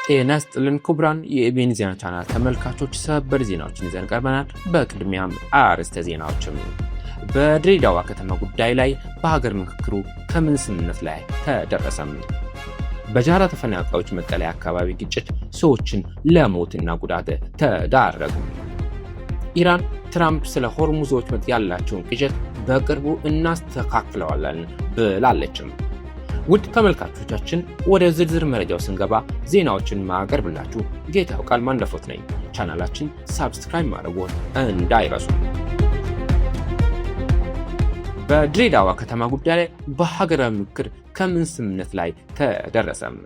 ጤና ይስጥልን ክቡራን የኢቢኤን ዜና ቻናል ተመልካቾች፣ ሰበር ዜናዎችን ይዘን ቀርበናል። በቅድሚያም አርዕስተ ዜናዎችን። በድሬዳዋ ከተማ ጉዳይ ላይ በሀገር ምክክሩ ከምን ስምምነት ላይ ተደረሰም? በጃራ ተፈናቃዮች መጠለያ አካባቢ ግጭት ሰዎችን ለሞትና ጉዳት ተዳረጉ። ኢራን ትራምፕ ስለ ሆርሙዞች ያላቸውን ቅዠት በቅርቡ እናስተካክለዋለን ብላለችም። ውድ ተመልካቾቻችን ወደ ዝርዝር መረጃው ስንገባ ዜናዎችን ማቀርብላችሁ ጌታው ቃል ማንደፎት ነኝ። ቻናላችን ሳብስክራይብ ማድረግዎን እንዳይረሱ። በድሬዳዋ ከተማ ጉዳይ ላይ በሀገራዊ ምክክር ከምን ስምምነት ላይ ተደረሰም?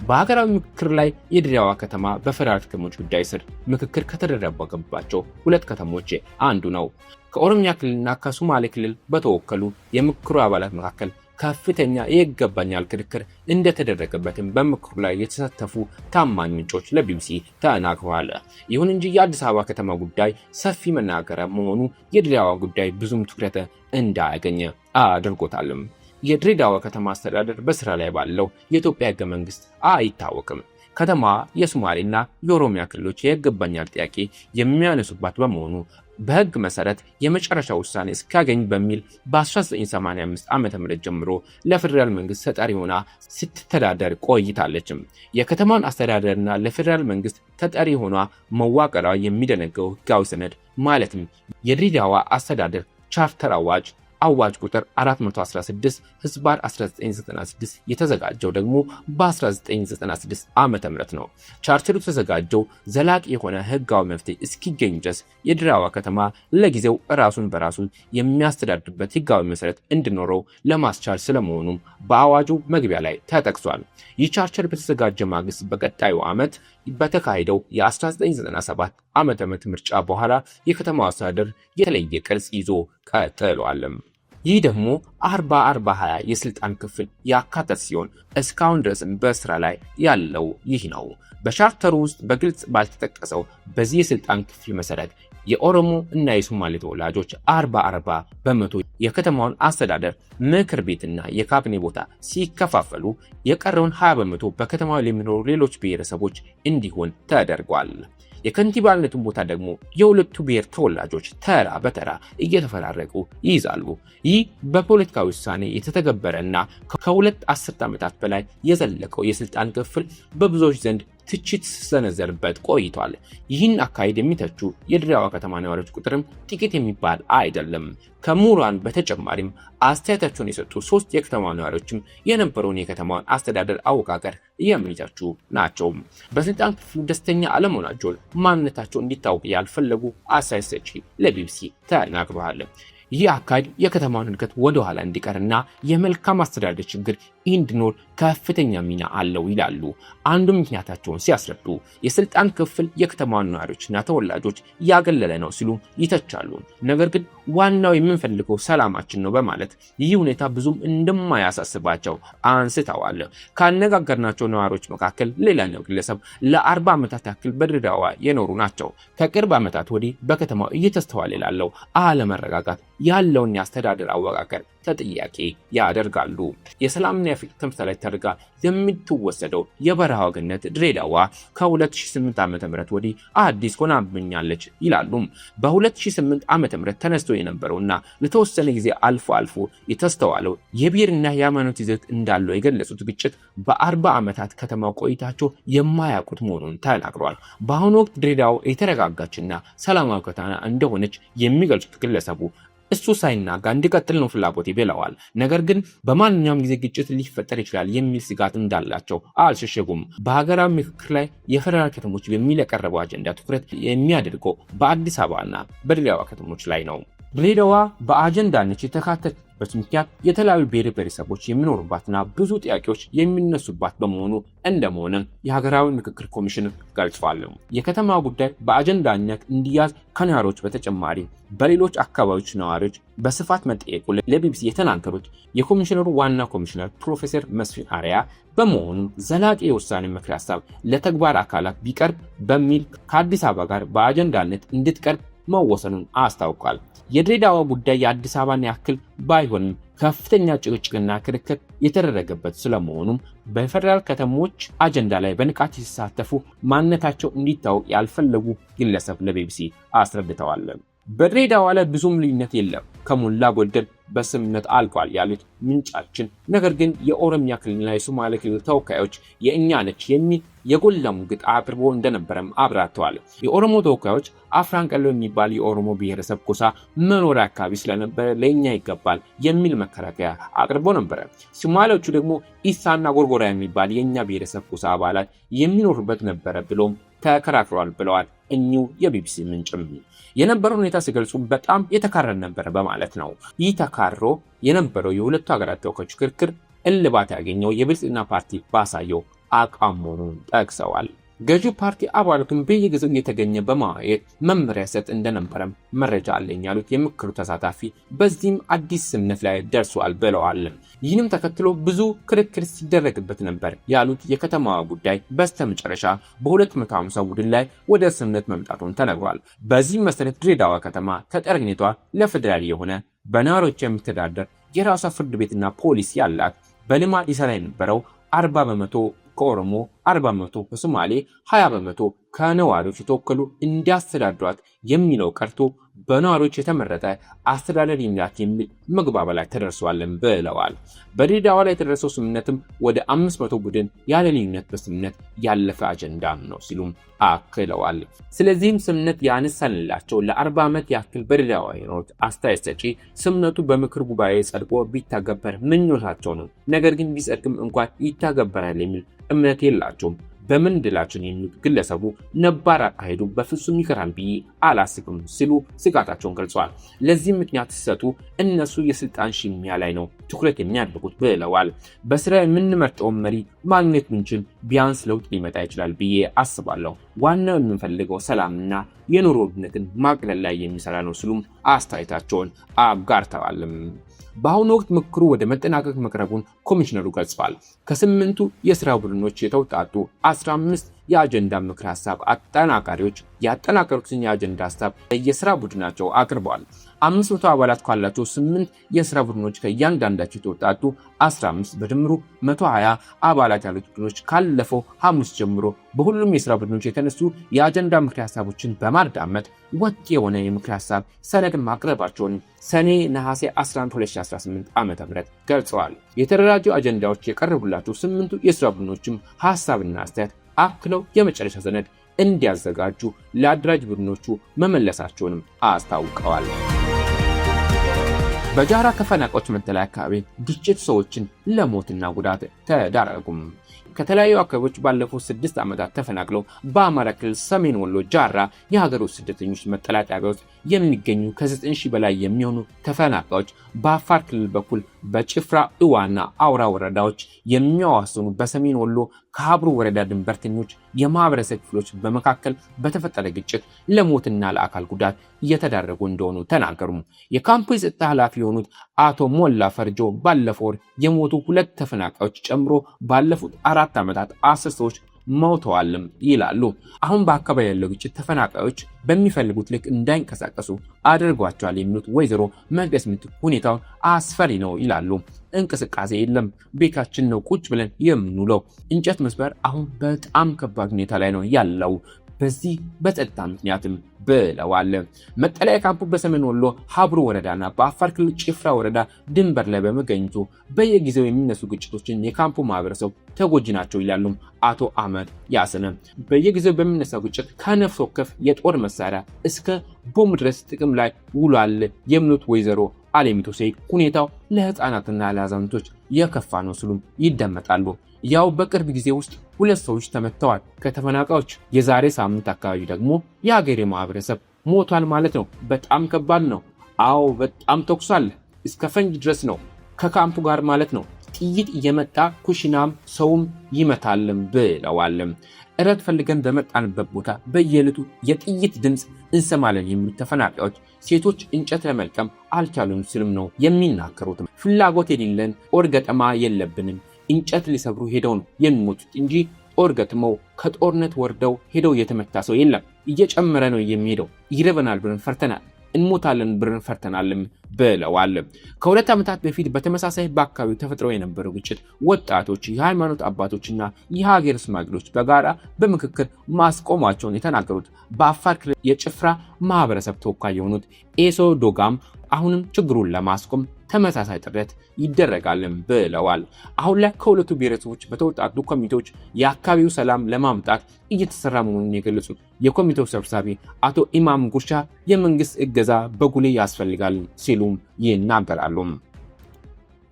በሀገራዊ ምክክር ላይ የድሬዳዋ ከተማ በፌደራል ከተሞች ጉዳይ ስር ምክክር ከተደረገባቸው ሁለት ከተሞች አንዱ ነው። ከኦሮሚያ ክልልና ከሶማሌ ክልል በተወከሉ የምክክሩ አባላት መካከል ከፍተኛ የይገባኛል ክርክር እንደተደረገበትም በምክክሩ ላይ የተሳተፉ ታማኝ ምንጮች ለቢቢሲ ተናግረዋል። ይሁን እንጂ የአዲስ አበባ ከተማ ጉዳይ ሰፊ መናገሪያ መሆኑ የድሬዳዋ ጉዳይ ብዙም ትኩረት እንዳያገኝ አድርጎታልም። የድሬዳዋ ከተማ አስተዳደር በስራ ላይ ባለው የኢትዮጵያ ሕገ መንግስት አይታወቅም። ከተማ የሶማሌና የኦሮሚያ ክልሎች የይገባኛል ጥያቄ የሚያነሱባት በመሆኑ በህግ መሰረት የመጨረሻ ውሳኔ እስካገኝ በሚል በ1985 ዓ.ም ጀምሮ ለፌደራል መንግስት ተጠሪ ሆና ስትተዳደር ቆይታለችም። የከተማን አስተዳደርና ለፌደራል መንግስት ተጠሪ ሆኗ መዋቀሯ የሚደነገው ህጋዊ ሰነድ ማለትም የድሬዳዋ አስተዳደር ቻርተር አዋጅ ቁጥር 416 ህዝባር 1996 የተዘጋጀው ደግሞ በ1996 ዓመተ ምህረት ነው። ቻርተሩ የተዘጋጀው ዘላቂ የሆነ ህጋዊ መፍትሄ እስኪገኝ ድረስ የድሬዳዋ ከተማ ለጊዜው ራሱን በራሱ የሚያስተዳድርበት ህጋዊ መሰረት እንዲኖረው ለማስቻል ስለመሆኑም በአዋጁ መግቢያ ላይ ተጠቅሷል። ይህ ቻርተር በተዘጋጀ ማግስት በቀጣዩ ዓመት በተካሄደው የ1997 ዓመተ ምህረት ምርጫ በኋላ የከተማው አስተዳደር የተለየ ቅርጽ ይዞ ቀጥሏል። ይህ ደግሞ 40-40-20 የስልጣን ክፍል ያካተተ ሲሆን እስካሁን ድረስም በስራ ላይ ያለው ይህ ነው። በቻርተሩ ውስጥ በግልጽ ባልተጠቀሰው በዚህ የስልጣን ክፍል መሰረት የኦሮሞ እና የሶማሌ ተወላጆች 40-40 በመቶ የከተማውን አስተዳደር ምክር ቤትና የካቢኔ ቦታ ሲከፋፈሉ የቀረውን 20 በመቶ በከተማው ለሚኖሩ ሌሎች ብሔረሰቦች እንዲሆን ተደርጓል። የከንቲባነቱን ቦታ ደግሞ የሁለቱ ብሔር ተወላጆች ተራ በተራ እየተፈራረቁ ይይዛሉ። ይህ በፖለቲካዊ ውሳኔ የተተገበረና ከሁለት አስርት ዓመታት በላይ የዘለቀው የስልጣን ክፍል በብዙዎች ዘንድ ትችት ሲሰነዘርበት ቆይቷል። ይህን አካሄድ የሚተቹ የድሬዳዋ ከተማ ነዋሪዎች ቁጥርም ጥቂት የሚባል አይደለም። ከምሁራን በተጨማሪም አስተያየታቸውን የሰጡ 3 የከተማ ነዋሪዎችም የነበረውን የከተማውን አስተዳደር አወቃቀር የሚተቹ ናቸው። በስልጣን ክፍሉ ደስተኛ አለመሆናቸውን ማንነታቸው እንዲታወቅ ያልፈለጉ አስተያየት ሰጪ ለቢቢሲ ተናግረዋል። ይህ አካሄድ የከተማውን እድገት ወደ ኋላ እንዲቀርና የመልካም አስተዳደር ችግር እንዲኖር ከፍተኛ ሚና አለው ይላሉ። አንዱ ምክንያታቸውን ሲያስረዱ የስልጣን ክፍል የከተማውን ነዋሪዎችና ተወላጆች ያገለለ ነው ሲሉ ይተቻሉ። ነገር ግን ዋናው የምንፈልገው ሰላማችን ነው በማለት ይህ ሁኔታ ብዙም እንደማያሳስባቸው አንስተዋል። ካነጋገርናቸው ነዋሪዎች መካከል ሌላኛው ግለሰብ ለ40 ዓመታት ያክል በድሬዳዋ የኖሩ ናቸው። ከቅርብ ዓመታት ወዲህ በከተማው እየተስተዋለ ላለው አለመረጋጋት ያለውን የአስተዳደር አወቃቀር ተጠያቂ ያደርጋሉ። የሰላምና የፍቅር ተምሳሌት ተደርጋ የምትወሰደው የበረሃው ገነት ድሬዳዋ ከ2008 ዓ.ም ወዲህ አዲስ ሆናብኛለች ይላሉ። በ2008 ዓ.ም ተነስቶ የነበረውና ለተወሰነ ጊዜ አልፎ የተስተዋለው የብሔርና የሃይማኖት ይዘት እንዳለው የገለጹት ግጭት በ40 ዓመታት ከተማው ቆይታቸው የማያውቁት መሆኑን ተናግረዋል። በአሁኑ ወቅት ድሬዳዋ የተረጋጋችና ሰላማዊ ከተማ እንደሆነች የሚገልጹት ግለሰቡ እሱ ሳይናጋ እንዲቀጥል ነው ፍላጎት ብለዋል። ነገር ግን በማንኛውም ጊዜ ግጭት ሊፈጠር ይችላል የሚል ስጋት እንዳላቸው አልሸሸጉም። በሀገራዊ ምክክር ላይ የፌደራል ከተሞች በሚል የቀረበው አጀንዳ ትኩረት የሚያደርገው በአዲስ አበባና በድሬዳዋ ከተሞች ላይ ነው። ድሬዳዋ በአጀንዳነት የተካተተበት ምክንያት የተለያዩ ብሔር ብሔረሰቦች የሚኖሩባትና ብዙ ጥያቄዎች የሚነሱባት በመሆኑ እንደመሆነም የሀገራዊ ምክክር ኮሚሽን ገልጿል። የከተማ ጉዳይ በአጀንዳነት እንዲያዝ ከነዋሪዎች በተጨማሪ በሌሎች አካባቢዎች ነዋሪዎች በስፋት መጠየቁ ለቢቢሲ የተናገሩት የኮሚሽነሩ ዋና ኮሚሽነር ፕሮፌሰር መስፍን አርአያ በመሆኑ ዘላቂ የውሳኔ ምክር ሀሳብ ለተግባር አካላት ቢቀርብ በሚል ከአዲስ አበባ ጋር በአጀንዳነት እንድትቀርብ መወሰኑን አስታውቋል። የድሬዳዋ ጉዳይ የአዲስ አበባን ያክል ባይሆንም ከፍተኛ ጭቅጭቅና ክርክር የተደረገበት ስለመሆኑም በፌደራል ከተሞች አጀንዳ ላይ በንቃት ሲሳተፉ ማንነታቸው እንዲታወቅ ያልፈለጉ ግለሰብ ለቢቢሲ አስረድተዋል። በድሬዳዋ ላይ ብዙም ልዩነት የለም፣ ከሞላ ጎደል በስምምነት አልቋል ያሉት ምንጫችን፣ ነገር ግን የኦሮሚያ ክልልና የሶማሌ ክልል ተወካዮች የእኛ ነች የሚል የጎላ ሙግት አቅርቦ እንደነበረም አብራርተዋል። የኦሮሞ ተወካዮች አፍራንቀሎ የሚባል የኦሮሞ ብሔረሰብ ጎሳ መኖሪያ አካባቢ ስለነበረ ለእኛ ይገባል የሚል መከራከያ አቅርቦ ነበረ። ሶማሌዎቹ ደግሞ ኢሳና ጎርጎራ የሚባል የእኛ ብሔረሰብ ጎሳ አባላት የሚኖሩበት ነበረ ብሎም ተከራክሯል ብለዋል። እኚሁ የቢቢሲ ምንጭም የነበረው ሁኔታ ሲገልጹ በጣም የተካረረ ነበረ በማለት ነው። ይህ ተካሮ የነበረው የሁለቱ ሀገራት ተወካዮች ክርክር እልባት ያገኘው የብልጽግና ፓርቲ ባሳየው አቋም መሆኑን ጠቅሰዋል። ገዢው ፓርቲ አባላቱን በየጊዜው እየተገኘ በማየት መመሪያ ሰጥ እንደነበረም መረጃ አለኝ ያሉት የምክሩ ተሳታፊ በዚህም አዲስ ስምምነት ላይ ደርሷል ብለዋል። ይህንም ተከትሎ ብዙ ክርክር ሲደረግበት ነበር ያሉት የከተማዋ ጉዳይ በስተመጨረሻ በ250 ቡድን ላይ ወደ ስምምነት መምጣቱን ተነግሯል። በዚህም መሰረት ድሬዳዋ ከተማ ተጠሪነቷ ለፌዴራል የሆነ በነዋሪዎች የምትተዳደር የራሷ ፍርድ ቤትና ፖሊስ ያላት በልማድ ይሰራ የነበረው 40 በመቶ ከኦሮሞ 40 በመቶ ከሶማሌ 20 በመቶ ከነዋሪዎች የተወከሉ እንዲያስተዳድሯት የሚለው ቀርቶ በነዋሪዎች የተመረጠ አስተዳደር ይምራት የሚል መግባባት ላይ ተደርሷልን ብለዋል። በድሬዳዋ ላይ የተደረሰው ስምምነትም ወደ 500 ቡድን ያለ ልዩነት በስምምነት ያለፈ አጀንዳ ነው ሲሉም አክለዋል። ስለዚህም ስምምነት ያነሳንላቸው ለ40 ዓመት ያክል በድሬዳዋ የኖሩት አስተያየት ሰጪ ስምምነቱ በምክር ጉባኤ ጸድቆ ቢተገበር ምኞታቸው ነው፣ ነገር ግን ቢጸድቅም እንኳን ይተገበራል የሚል እምነት የላቸውም። በምን ድላችን የሚሉት ግለሰቡ ነባር አካሄዱ በፍጹም ይከራል ብዬ አላስብም ሲሉ ስጋታቸውን ገልጸዋል። ለዚህም ምክንያት ሲሰጡ እነሱ የስልጣን ሽሚያ ላይ ነው ትኩረት የሚያደርጉት ብለዋል። በስራ የምንመርጠውን መሪ ማግኘት ብንችል ቢያንስ ለውጥ ሊመጣ ይችላል ብዬ አስባለሁ። ዋናው የምንፈልገው ሰላምና የኑሮ ውድነትን ማቅለል ላይ የሚሰራ ነው ሲሉም አስተያየታቸውን አጋርተዋል። በአሁኑ ወቅት ምክሩ ወደ መጠናቀቅ መቅረቡን ኮሚሽነሩ ገልጸዋል። ከ8ቱ የሥራ ቡድኖች የተውጣጡ 15 የአጀንዳ ምክር ሐሳብ አጠናቃሪዎች ያጠናቀሩትን የአጀንዳ ሐሳብ የሥራ ቡድናቸው አቅርበዋል። 500 አባላት ካላቸው 8 የሥራ ቡድኖች ከእያንዳንዳቸው የተውጣጡ 15 በድምሩ 120 አባላት ያሉት ቡድኖች ካለፈው ሐሙስ ጀምሮ በሁሉም የሥራ ቡድኖች የተነሱ የአጀንዳ ምክር ሐሳቦችን በማዳመጥ ወጥ የሆነ የምክር ሐሳብ ሰነድ ማቅረባቸውን ሰኔ ነሐሴ 11 2018 ዓ.ም ገልጸዋል። የተደራጁ አጀንዳዎች የቀረቡላቸው 8ቱ የሥራ ቡድኖችም ሐሳብና አስተያየት አክለው የመጨረሻ ሰነድ እንዲያዘጋጁ ለአደራጅ ቡድኖቹ መመለሳቸውንም አስታውቀዋል። በጃራ ተፈናቃዮች መጠለያ አካባቢ ግጭት ሰዎችን ለሞትና ጉዳት ተዳረጉም። ከተለያዩ አካባቢዎች ባለፉት 6 ዓመታት ተፈናቅለው በአማራ ክልል ሰሜን ወሎ ጃራ የሀገር ውስጥ ስደተኞች መጠለያ ጣቢያ ውስጥ የሚገኙ ከ9000 በላይ የሚሆኑ ተፈናቃዮች በአፋር ክልል በኩል በጭፍራ እዋና አውራ ወረዳዎች የሚያዋስኑ በሰሜን ወሎ ከሀብሩ ወረዳ ድንበርተኞች የማህበረሰብ ክፍሎች በመካከል በተፈጠረ ግጭት ለሞትና ለአካል ጉዳት እየተዳረጉ እንደሆኑ ተናገሩ። የካምፑ የጸጥታ ኃላፊ የሆኑት አቶ ሞላ ፈርጆ ባለፈው ወር የሞቱ 2 ተፈናቃዮች ጨምሮ ባለፉት 4 ዓመታት 10 ሰዎች ሞተዋልም ይላሉ። አሁን በአካባቢ ያለው ግጭት ተፈናቃዮች በሚፈልጉት ልክ እንዳይንቀሳቀሱ አድርጓቸዋል የሚሉት ወይዘሮ መቅደስ ምትኩ ሁኔታው አስፈሪ ነው ይላሉ። እንቅስቃሴ የለም፣ ቤታችን ነው ቁጭ ብለን የምንውለው። እንጨት መስበር አሁን በጣም ከባድ ሁኔታ ላይ ነው ያለው፣ በዚህ በጸጥታ ምክንያትም ብለዋል። መጠለያ ካምፑ በሰሜን ወሎ ሀብሩ ወረዳና በአፋር ክልል ጭፍራ ወረዳ ድንበር ላይ በመገኘቱ በየጊዜው የሚነሱ ግጭቶችን የካምፑ ማህበረሰብ ተጎጂ ናቸው ይላሉ አቶ አህመድ ያሰነ። በየጊዜው በሚነሳው ግጭት ከነፍስ ወከፍ የጦር መሳሪያ እስከ ቦምብ ድረስ ጥቅም ላይ ውሏል የሚሉት ወይዘሮ አለሚቱ ሰይድ ሁኔታው ለህፃናትና ለአዛውንቶች የከፋ ነው ሲሉም ይደመጣሉ። ያው በቅርብ ጊዜ ውስጥ 2 ሰዎች ተመተዋል ከተፈናቃዮች። የዛሬ ሳምንት አካባቢ ደግሞ የሀገሬ ማህበረሰብ ሞቷል ማለት ነው። በጣም ከባድ ነው። አዎ በጣም ተኩስ አለ፣ እስከ ፈንጅ ድረስ ነው ከካምፑ ጋር ማለት ነው። ጥይት እየመጣ ኩሽናም ሰውም ይመታልም ብለዋል። እረት ፈልገን በመጣንበት ቦታ በየዕለቱ የጥይት ድምፅ እንሰማለን የሚሉት ተፈናቃዮች ሴቶች እንጨት ለመልቀም አልቻሉም ሲሉም ነው የሚናገሩት። ፍላጎት የሌለን ጦር ገጠማ የለብንም፣ እንጨት ሊሰብሩ ሄደው ነው የሚሞቱት እንጂ ጦር ገጥመው ከጦርነት ወርደው ሄደው የተመታ ሰው የለም። እየጨመረ ነው የሚሄደው፣ ይረበናል ብለን ፈርተናል። እንሞታለን ብለን ፈርተናልም ብለዋል። ከሁለት ዓመታት በፊት በተመሳሳይ በአካባቢው ተፈጥሮ የነበረው ግጭት ወጣቶች፣ የሃይማኖት አባቶችና የሀገር ሽማግሌዎች በጋራ በምክክር ማስቆማቸውን የተናገሩት በአፋር ክልል የጭፍራ ማህበረሰብ ተወካይ የሆኑት ኤሶ ዶጋም አሁንም ችግሩን ለማስቆም ተመሳሳይ ጥረት ይደረጋልም ብለዋል። አሁን ላይ ከሁለቱ ብሔረሰቦች በተውጣጡ ኮሚቴዎች የአካባቢው ሰላም ለማምጣት እየተሰራ መሆኑን የገለጹት የኮሚቴው ሰብሳቢ አቶ ኢማም ጉሻ የመንግስት እገዛ በጉልህ ያስፈልጋል ሲሉም ይናገራሉ።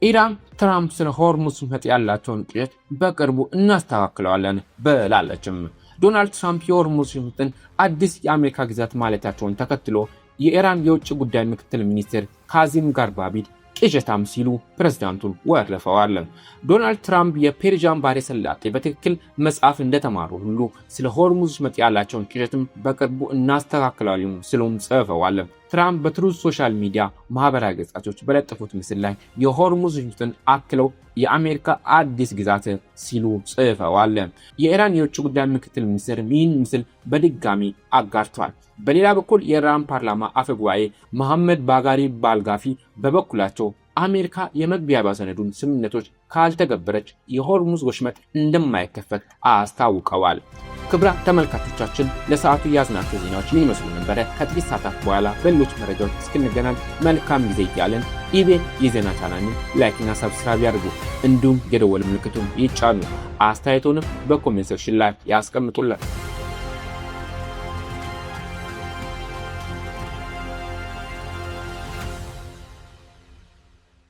ኢራን ትራምፕ ስለ ሆርሙዝ ወሽመጥ ያላቸውን ቅዠት በቅርቡ እናስተካክለዋለን ብላለችም። ዶናልድ ትራምፕ የሆርሙዝ ወሽመጥን አዲስ የአሜሪካ ግዛት ማለታቸውን ተከትሎ የኢራን የውጭ ጉዳይ ምክትል ሚኒስትር ካዚም ጋርባቢድ ቅዠታም ሲሉ ፕሬዝዳንቱን ወርፈዋል። ዶናልድ ትራምፕ የፔርዣን ባህረ ሰላጤ በትክክል መጻፍ እንደተማሩ ሁሉ ስለ ሆርሙዝ ወሽመጥ ያላቸውን ቅዠትም በቅርቡ እናስተካክላለን ሲሉም ጽፈዋል። ትራምፕ በትሩዝ ሶሻል ሚዲያ ማህበራዊ ገጻቸው በለጠፉት ምስል ላይ የሆርሙዝ ወሽመጥን አክለው የአሜሪካ አዲስ ግዛት ሲሉ ጽፈዋል። የኢራን የውጭ ጉዳይ ምክትል ሚኒስትር ይህን ምስል በድጋሚ አጋርተዋል። በሌላ በኩል የኢራን ፓርላማ አፈ ጉባኤ መሐመድ ባጋሪ ባልጋፊ በበኩላቸው አሜሪካ የመግባቢያ ሰነዱን ስምምነቶች ካልተገበረች የሆርሙዝ ወሽመጥ እንደማይከፈት አስታውቀዋል። ክቡራን ተመልካቾቻችን ለሰዓቱ ያዝናቸው ዜናዎች ምን ይመስሉ ነበር? ከጥቂት ሰዓታት በኋላ በሌሎች መረጃዎች እስክንገናኝ መልካም ጊዜ እያለን ኢቤን የዜና ቻናልን ላይክና ሰብስክራይብ ያድርጉ። እንዲሁም የደወል ምልክቱን ይጫኑ። አስተያየቶንም በኮሜንት ሴክሽን ላይ ያስቀምጡልን።